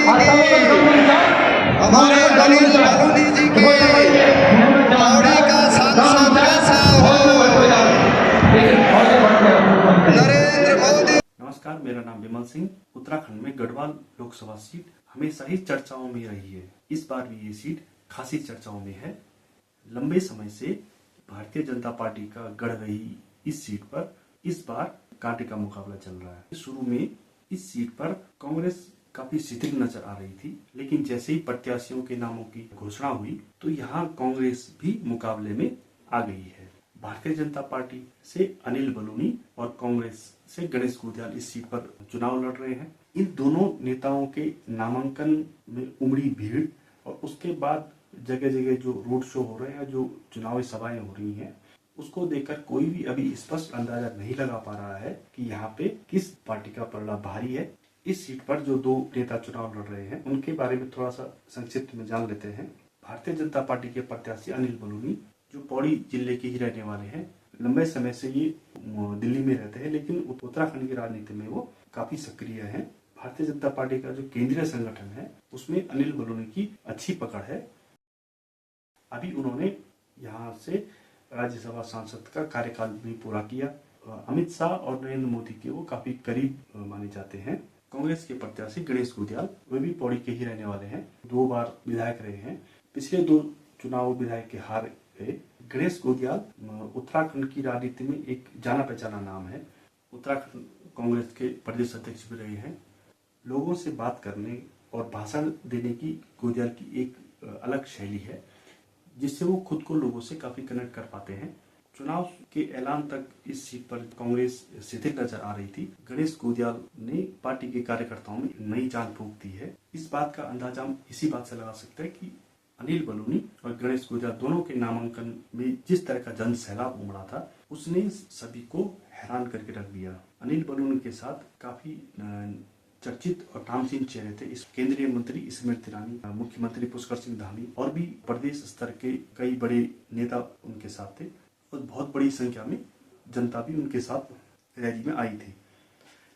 हमारे अनिल बलूनी जी के पौड़ी का सांसद कैसा हो, नरेंद्र मोदी। नमस्कार, मेरा नाम विमल सिंह। उत्तराखंड में गढ़वाल लोकसभा सीट हमेशा ही चर्चाओं में रही है। इस बार भी ये सीट खासी चर्चाओं में है। लंबे समय से भारतीय जनता पार्टी का गढ़ रही इस सीट पर इस बार कांटे का मुकाबला चल रहा है। शुरू में इस सीट पर कांग्रेस काफी शिथिल नजर आ रही थी, लेकिन जैसे ही प्रत्याशियों के नामों की घोषणा हुई तो यहाँ कांग्रेस भी मुकाबले में आ गई है। भारतीय जनता पार्टी से अनिल बलूनी और कांग्रेस से गणेश गोदियाल इस सीट पर चुनाव लड़ रहे हैं। इन दोनों नेताओं के नामांकन में उमड़ी भीड़ और उसके बाद जगह जगह जो रोड शो हो रहे हैं, जो चुनावी सभाएं हो रही हैं, उसको देखकर कोई भी अभी स्पष्ट अंदाजा नहीं लगा पा रहा है कि यहाँ पे किस पार्टी का पलड़ा भारी है। इस सीट पर जो दो नेता चुनाव लड़ रहे हैं उनके बारे में थोड़ा सा संक्षिप्त में जान लेते हैं। भारतीय जनता पार्टी के प्रत्याशी अनिल बलूनी जो पौड़ी जिले के ही रहने वाले हैं, लंबे समय से ये दिल्ली में रहते हैं, लेकिन उत्तराखंड की राजनीति में वो काफी सक्रिय हैं। भारतीय जनता पार्टी का जो केंद्रीय संगठन है उसमें अनिल बलूनी की अच्छी पकड़ है। अभी उन्होंने यहाँ से राज्यसभा सांसद का कार्यकाल भी पूरा किया। अमित शाह और नरेंद्र मोदी के वो काफी करीब माने जाते हैं। कांग्रेस के प्रत्याशी गणेश गोदियाल वे भी पौड़ी के ही रहने वाले हैं, 2 बार विधायक रहे हैं। पिछले 2 चुनाव विधायक के हार गए। गणेश गोदियाल उत्तराखंड की राजनीति में एक जाना पहचाना नाम है। उत्तराखंड कांग्रेस के प्रदेश अध्यक्ष भी रहे हैं। लोगों से बात करने और भाषण देने की गोदियाल की एक अलग शैली है, जिससे वो खुद को लोगों से काफी कनेक्ट कर पाते हैं। चुनाव के ऐलान तक इस सीट पर कांग्रेस शिथिल नजर आ रही थी। गणेश गोदियाल ने पार्टी के कार्यकर्ताओं में नई जान फूंक दी है। इस बात का अंदाजा हम इसी बात से लगा सकते हैं कि अनिल बलूनी और गणेश गोदियाल दोनों के नामांकन में जिस तरह का जन सैलाब उमड़ा था, उसने सभी को हैरान करके रख दिया। अनिल बलूनी के साथ काफी चर्चित और नामचीन चेहरे थे। इस केंद्रीय मंत्री स्मृति ईरानी, मुख्यमंत्री पुष्कर सिंह धामी और भी प्रदेश स्तर के कई बड़े नेता उनके साथ थे और बहुत बड़ी संख्या में जनता भी उनके साथ रैली में आई थी।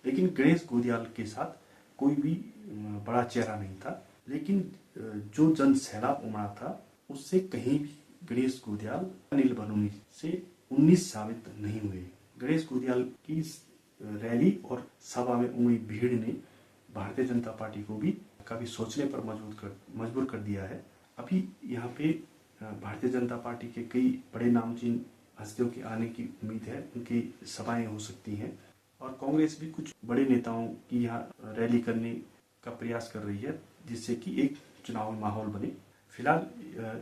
लेकिन गणेश गोदियाल के साथ कोई भी बड़ा चेहरा नहीं था, लेकिन जो जन सैलाब उमड़ा था उससे कहीं भी गणेश गोदियाल अनिल बलूनी से 19 साबित नहीं हुए। गणेश गोदियाल की रैली और सभा में उमड़ी भीड़ ने भारतीय जनता पार्टी को भी काफी सोचने पर मजबूर कर दिया है। अभी यहाँ पे भारतीय जनता पार्टी के कई बड़े नामचीन हस्तियों के आने की उम्मीद है, उनकी सभाएं हो सकती हैं और कांग्रेस भी कुछ बड़े नेताओं की यहाँ रैली करने का प्रयास कर रही है, जिससे कि एक चुनावी माहौल बने। फिलहाल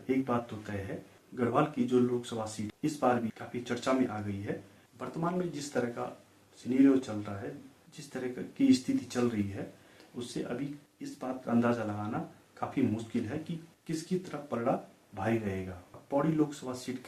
एक बात तो तय है, गढ़वाल की जो लोकसभा सीट इस बार भी काफी चर्चा में आ गई है। वर्तमान में जिस तरह का सिनेरियो चल रहा है, जिस तरह की स्थिति चल रही है, उससे अभी इस बात का अंदाजा लगाना काफी मुश्किल है कि किसकी तरफ पलड़ा भारी रहेगा। पौड़ी लोकसभा सीट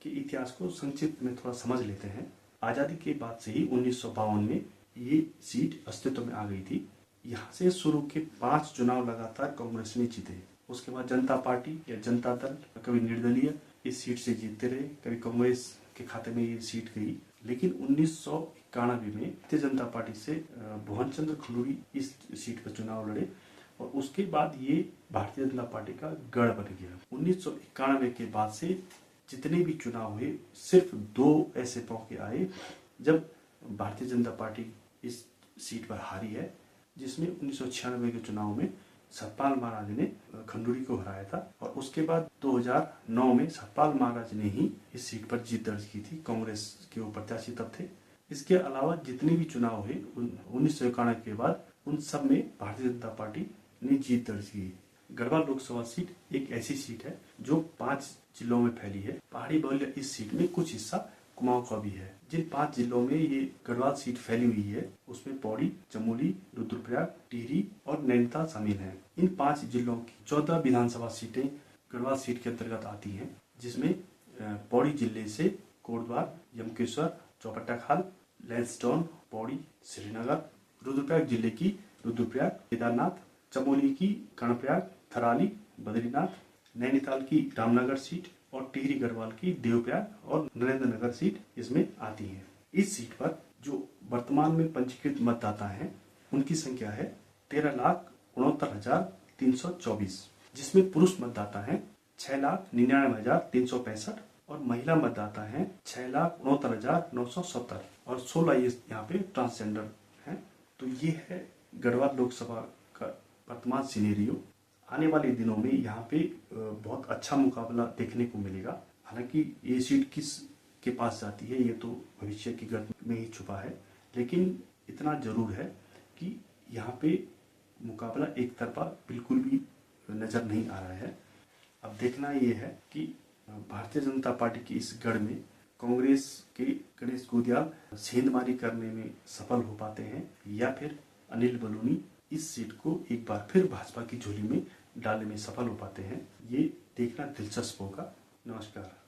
के इतिहास को संक्षिप्त में थोड़ा समझ लेते हैं। आजादी के बाद से ही 1952 में ये सीट अस्तित्व में आ गई थी। यहाँ से शुरू के 5 चुनाव लगातार कांग्रेस ने जीते। उसके बाद जनता पार्टी या जनता दल कभी निर्दलीय इस सीट से जीतते रहे, कभी कांग्रेस के खाते में ये सीट गई। लेकिन 1991 में भारतीय जनता पार्टी से भुवन चंद्र खलूरी इस सीट पर चुनाव लड़े और उसके बाद ये भारतीय जनता पार्टी का गढ़ बन गया। 1991 के बाद से जितने भी चुनाव हुए, सिर्फ 2 ऐसे मौके आए जब भारतीय जनता पार्टी इस सीट पर हारी है, जिसमें 1996 के चुनाव में सतपाल महाराज ने खंडूरी को हराया था और उसके बाद 2009 में सतपाल महाराज ने ही इस सीट पर जीत दर्ज की थी। कांग्रेस के वो प्रत्याशी तब थे। इसके अलावा जितने भी चुनाव हुए 1991 के बाद, उन सब में भारतीय जनता पार्टी ने जीत दर्ज की। गढ़वाल लोकसभा सीट एक ऐसी सीट है जो 5 जिलों में फैली है। पहाड़ी बहुल्य इस सीट में कुछ हिस्सा कुमाऊं का भी है। जिन 5 जिलों में ये गढ़वाल सीट फैली हुई है, उसमें पौड़ी, चमोली, रुद्रप्रयाग, टिहरी और नैनीताल शामिल हैं। इन 5 जिलों की 14 विधानसभा सीटें गढ़वाल सीट के अंतर्गत आती हैं, जिसमें पौड़ी जिले से कोटद्वार, यमकेश्वर, चौपट्टाखाल, लैंसडाउन, पौड़ी, श्रीनगर, रुद्रप्रयाग जिले की रुद्रप्रयाग, केदारनाथ, चमोली की कर्णप्रयाग, थराली, बद्रीनाथ, नैनीताल की रामनगर सीट और टिहरी गढ़वाल की देवप्रयाग और नरेंद्र नगर सीट इसमें आती है। इस सीट पर जो वर्तमान में पंजीकृत मतदाता हैं, उनकी संख्या है 69,324, जिसमें पुरुष मतदाता हैं 6,99,365 और महिला मतदाता हैं 6,69,970 और 16 ये यहाँ पे ट्रांसजेंडर हैं। तो ये है गढ़वाल लोकसभा का वर्तमान सिनेरियो। आने वाले दिनों में यहाँ पे बहुत अच्छा मुकाबला देखने को मिलेगा। हालांकि ये सीट किस के पास जाती है ये तो भविष्य की गणना में ही छुपा है, लेकिन इतना जरूर है कि यहाँ पे मुकाबला एक तरफा बिल्कुल भी नजर नहीं आ रहा है। अब देखना ये है कि भारतीय जनता पार्टी की इस गढ़ में कांग्रेस के गणेश गोदियाल सेंधमारी करने में सफल हो पाते हैं या फिर अनिल बलूनी इस सीट को एक बार फिर भाजपा की झोली में डालने में सफल हो पाते हैं। ये देखना दिलचस्प होगा। नमस्कार।